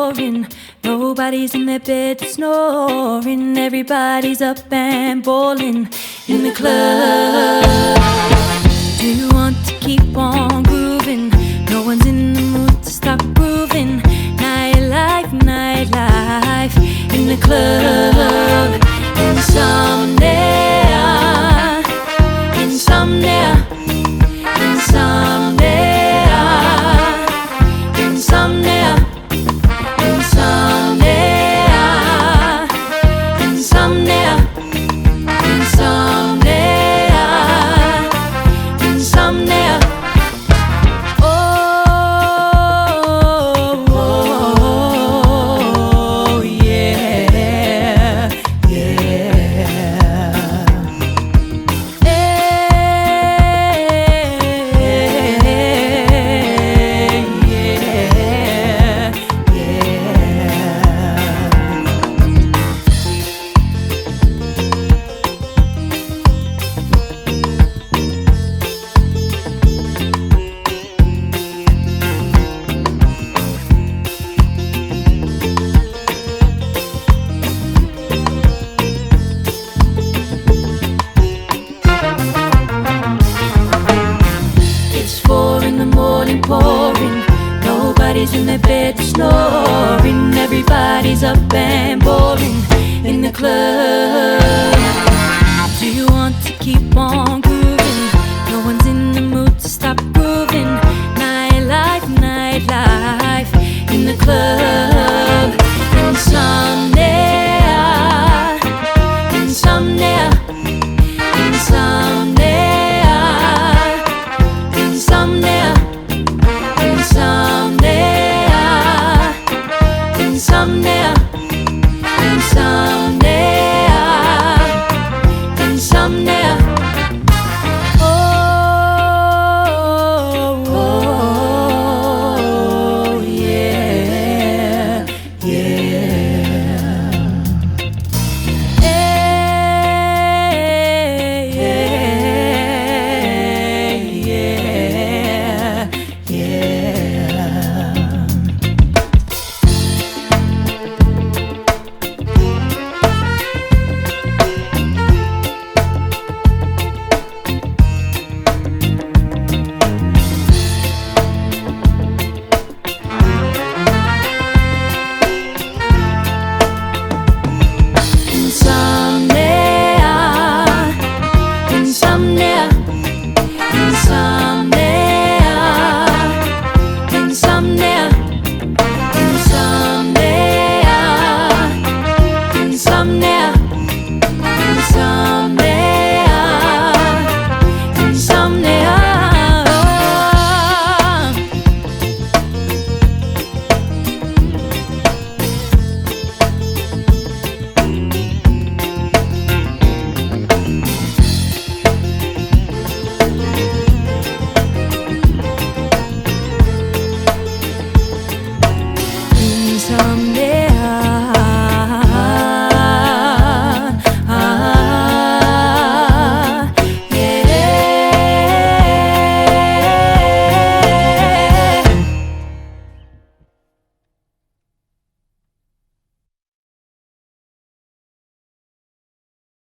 pouring. Nobody's in their bed snoring. Everybody's up and ballin' in the club. Do you want to keep on grooving? No one's in the mood to stop grooving. Nightlife, nightlife in the club. Insomnia, insomnia, insomnia, insomnia, insomnia, insomnia, insomnia, insomnia. Oh, oh, oh, yeah, It's 4 in the morning pouring. Nobody's in their bed snoring. Everybody's up and ballin' in the club. Do you want to keep on grooving? No one's in the mood to stop grooving. Nightlife, nightlife in the club. Insomnia, insomnia, insomnia, insomnia, insomnia, insomnia, insomnia, insomnia. Oh, oh, oh, yeah, yeah. Hey, yeah, yeah, yeah. Insomnia, insomnia, insomnia, insomnia, insomnia, insomnia.